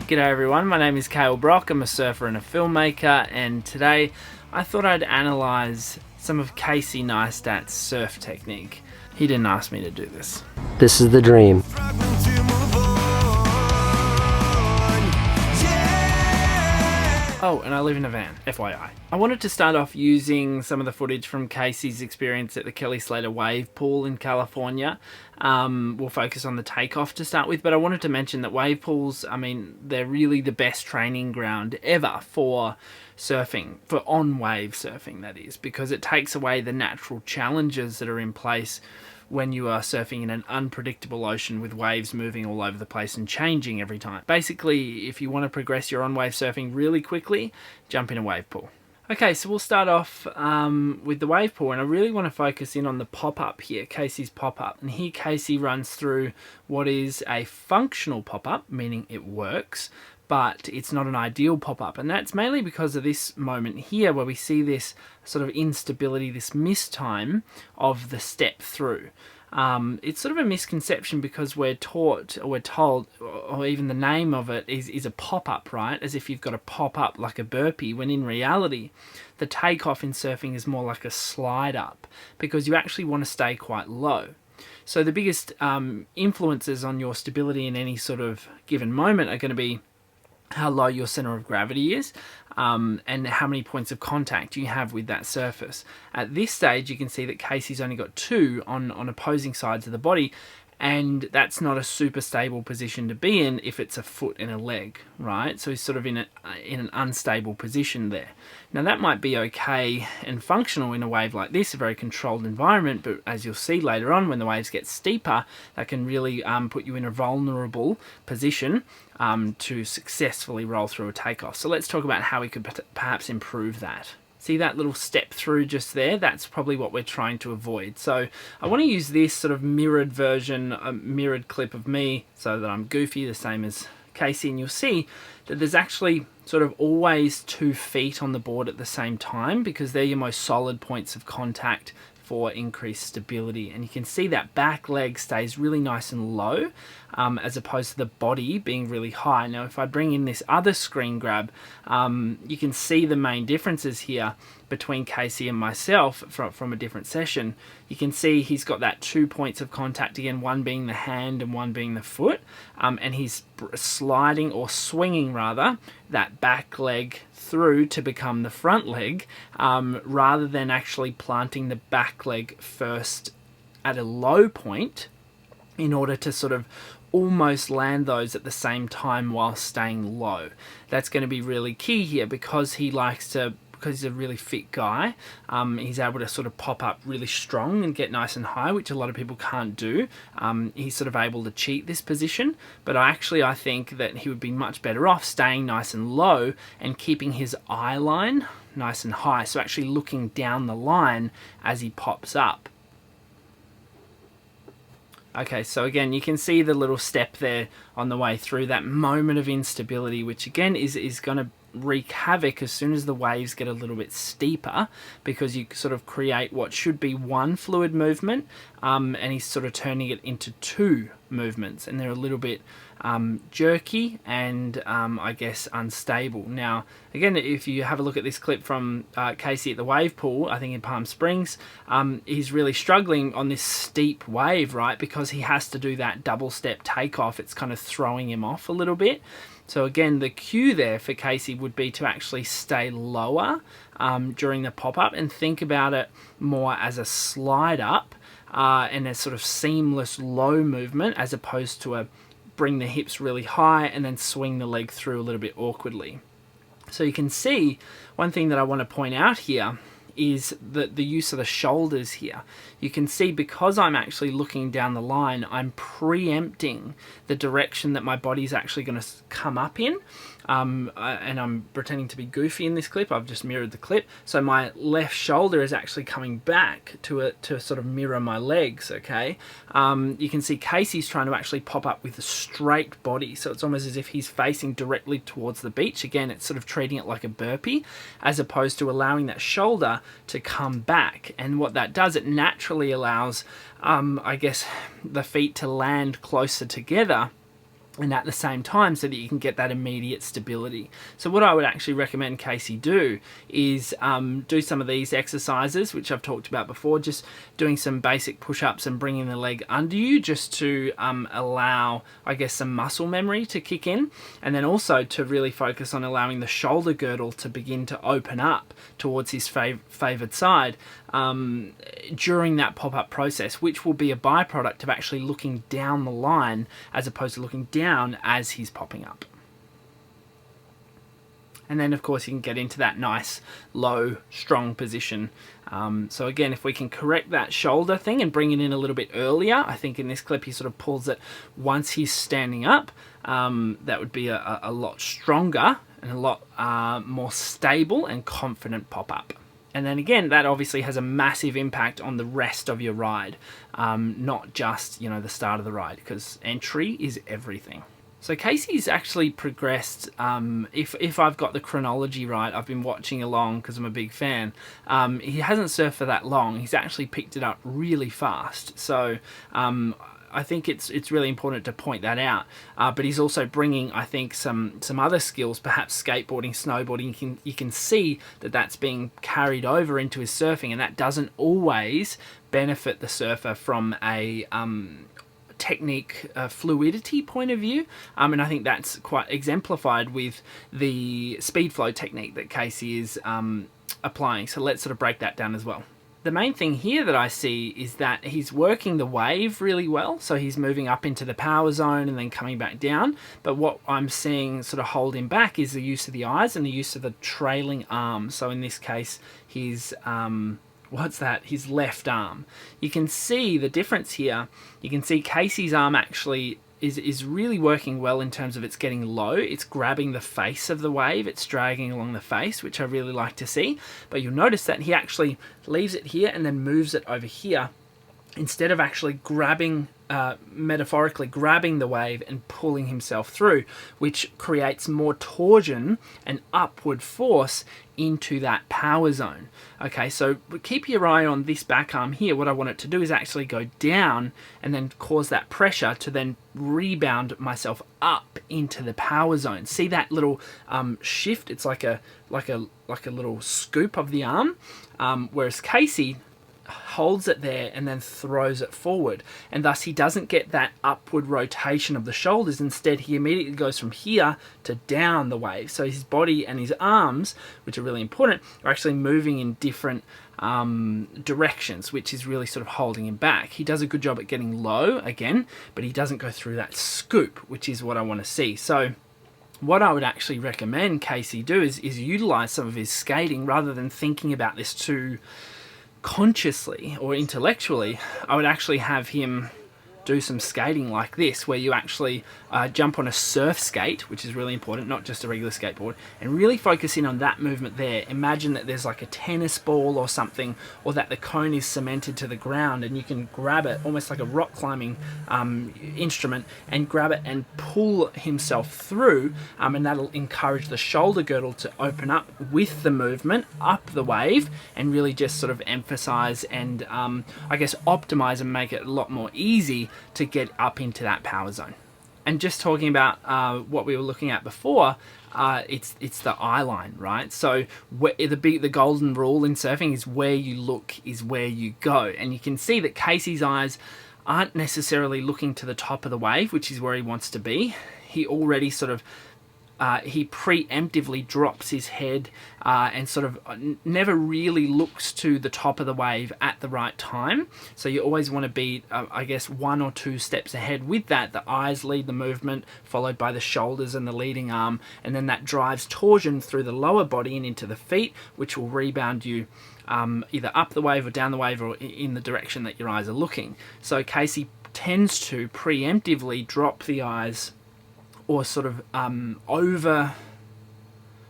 G'day everyone, my name is Kale. I'm a surfer and a filmmaker, and today I thought I'd analyse some of Casey Neistat's surf technique. He didn't ask me to do this. This is the dream. Oh, and I live in a van, FYI. I wanted to start off using some of the footage from Casey's experience at the Kelly Slater wave pool in California. We'll focus on the takeoff to start with, but I wanted to mention that wave pools, I mean, they're really the best training ground ever for surfing, for on-wave surfing, that is, because it takes away the natural challenges that are in place when you are surfing in an unpredictable ocean with waves moving all over the place and changing every time. Basically, if you want to progress your on-wave surfing really quickly, jump in a wave pool. Okay, so we'll start off with the wave pool, and I really want to focus in on the pop-up here, Casey's pop-up. And here Casey runs through what is a functional pop-up, meaning it works, but it's not an ideal pop-up, and that's mainly because of this moment here where we see this sort of instability, this mistime of the step through. It's sort of a misconception because we're taught, or we're told, or even the name of it is a pop-up, right? As if you've got to pop up like a burpee, when in reality, the takeoff in surfing is more like a slide up, because you actually want to stay quite low. So the biggest influences on your stability in any sort of given moment are going to be how low your center of gravity is, and how many points of contact you have with that surface. At this stage, you can see that Casey's only got 2 on opposing sides of the body, and that's not a super stable position to be in if it's a foot and a leg, right? So he's sort of in an unstable position there. Now that might be okay and functional in a wave like this, a very controlled environment, but as you'll see later on, when the waves get steeper, that can really put you in a vulnerable position to successfully roll through a takeoff. So let's talk about how we could perhaps improve that. See that little step through just there? That's probably what we're trying to avoid. So I want to use this sort of mirrored version, a mirrored clip of me, so that I'm goofy, the same as Casey, and you'll see that there's actually sort of always 2 feet on the board at the same time, because they're your most solid points of contact for increased stability. And you can see that back leg stays really nice and low, as opposed to the body being really high. Now if I bring in this other screen grab, you can see the main differences here between Casey and myself from a different session. You can see he's got that 2 points of contact again, one being the hand and one being the foot, and he's sliding, or swinging rather, that back leg through to become the front leg, rather than actually planting the back leg first at a low point in order to sort of almost land those at the same time while staying low. That's going to be really key here, because he likes to, because he's a really fit guy, he's able to sort of pop up really strong and get nice and high, which a lot of people can't do. He's sort of able to cheat this position, but I think that he would be much better off staying nice and low and keeping his eye line nice and high, so actually looking down the line as he pops up. Okay, so again, you can see the little step there on the way through, that moment of instability, which again is going to wreak havoc as soon as the waves get a little bit steeper, because you sort of create what should be one fluid movement, and he's sort of turning it into 2 movements, and they're a little bit jerky and I guess unstable. Now again, if you have a look at this clip from Casey at the wave pool, I think in Palm Springs, he's really struggling on this steep wave, right, because he has to do that double step takeoff. It's kind of throwing him off a little bit. So again, the cue there for Casey would be to actually stay lower during the pop-up, and think about it more as a slide up and a sort of seamless low movement, as opposed to a bring the hips really high and then swing the leg through a little bit awkwardly. So you can see, one thing that I want to point out here is the use of the shoulders here. You can see, because I'm actually looking down the line, I'm preempting the direction that my body's actually going to come up in. And I'm pretending to be goofy in this clip. I've just mirrored the clip. So my left shoulder is actually coming back to sort of mirror my legs, okay? You can see Casey's trying to actually pop up with a straight body. So it's almost as if he's facing directly towards the beach. Again, it's sort of treating it like a burpee, as opposed to allowing that shoulder to come back. And what that does, it naturally allows, I guess, the feet to land closer together, and at the same time, so that you can get that immediate stability. So what I would actually recommend Casey do is do some of these exercises, which I've talked about before, just doing some basic push-ups and bringing the leg under you, just to allow, I guess, some muscle memory to kick in, and then also to really focus on allowing the shoulder girdle to begin to open up towards his favoured side during that pop-up process, which will be a byproduct of actually looking down the line as opposed to looking down as he's popping up. And then of course you can get into that nice low strong position. So again, if we can correct that shoulder thing and bring it in a little bit earlier, I think in this clip he sort of pulls it once he's standing up. That would be a lot stronger and a lot more stable and confident pop-up. And then again, that obviously has a massive impact on the rest of your ride, not just, you know, the start of the ride, because entry is everything. So Casey's actually progressed, if I've got the chronology right, I've been watching along because I'm a big fan. He hasn't surfed for that long. He's actually picked it up really fast. So I think it's really important to point that out. But he's also bringing, I think, some other skills, perhaps skateboarding, snowboarding. You can see that that's being carried over into his surfing, and that doesn't always benefit the surfer from a technique fluidity point of view, and I think that's quite exemplified with the speed flow technique that Casey is applying. So let's sort of break that down as well. The main thing here that I see is that he's working the wave really well, so he's moving up into the power zone and then coming back down, but what I'm seeing sort of hold him back is the use of the eyes and the use of the trailing arm. So in this case, his his left arm. You can see the difference here. You can see Casey's arm actually is really working well in terms of it's getting low. It's grabbing the face of the wave. It's dragging along the face, which I really like to see. But you'll notice that he actually leaves it here and then moves it over here, instead of actually grabbing, metaphorically grabbing the wave and pulling himself through, which creates more torsion and upward force into that power zone. Okay, so keep your eye on this back arm here. What I want it to do is actually go down and then cause that pressure to then rebound myself up into the power zone. See that little shift? It's like a little scoop of the arm, whereas Casey holds it there and then throws it forward, and thus he doesn't get that upward rotation of the shoulders. Instead, he immediately goes from here to down the wave. So his body and his arms, which are really important, are actually moving in different directions, which is really sort of holding him back. He does a good job at getting low again, but he doesn't go through that scoop, which is what I want to see. So what I would actually recommend Casey do is utilize some of his skating rather than thinking about this too consciously or intellectually. I would actually have him do some skating like this, where you actually jump on a surf skate, which is really important, not just a regular skateboard, and really focus in on that movement there. Imagine that there's like a tennis ball or something, or that the cone is cemented to the ground and you can grab it almost like a rock climbing instrument and grab it and pull himself through, and that'll encourage the shoulder girdle to open up with the movement up the wave, and really just sort of emphasize and I guess optimize and make it a lot more easy to get up into that power zone. And just talking about what we were looking at before, it's the eye line, right? So the golden rule in surfing is where you look is where you go. And you can see that Casey's eyes aren't necessarily looking to the top of the wave, which is where he wants to be. He already sort of he preemptively drops his head and sort of never really looks to the top of the wave at the right time. So you always want to be, I guess, 1 or 2 steps ahead with that. The eyes lead the movement, followed by the shoulders and the leading arm, and then that drives torsion through the lower body and into the feet, which will rebound you either up the wave or down the wave, or in the direction that your eyes are looking. So Casey tends to preemptively drop the eyes, or sort of over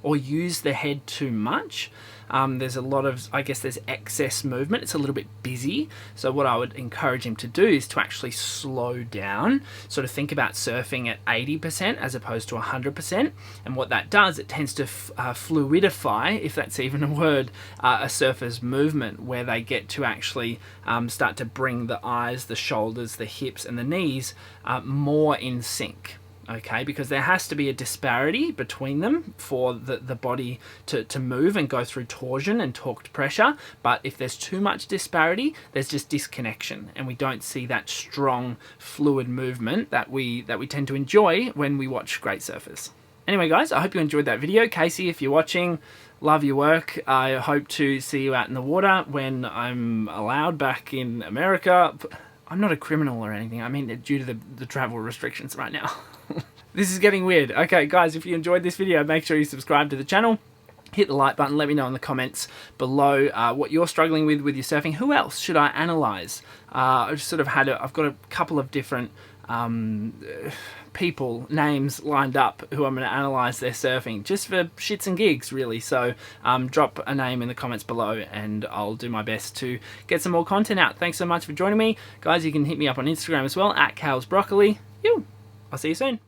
or use the head too much. There's a lot of, I guess there's excess movement. It's a little bit busy. So what I would encourage him to do is to actually slow down, sort of think about surfing at 80% as opposed to 100%. And what that does, it tends to fluidify, if that's even a word, a surfer's movement, where they get to actually start to bring the eyes, the shoulders, the hips and the knees more in sync. okay, because there has to be a disparity between them for the body to move and go through torsion and torqued pressure. But if there's too much disparity, there's just disconnection, and we don't see that strong fluid movement that we tend to enjoy when we watch great surfers. Anyway guys, I hope you enjoyed that video. Casey, if you're watching, love your work. I hope to see you out in the water when I'm allowed back in America. I'm not a criminal or anything. I mean, due to the travel restrictions right now. This is getting weird. Okay, guys, if you enjoyed this video, make sure you subscribe to the channel. Hit the like button. Let me know in the comments below what you're struggling with your surfing. Who else should I analyze? I've just sort of I've got a couple of different people, names lined up who I'm going to analyze their surfing just for shits and gigs, really. So drop a name in the comments below and I'll do my best to get some more content out. Thanks so much for joining me. Guys, you can hit me up on Instagram as well, @KalesBroccoli. I'll see you soon.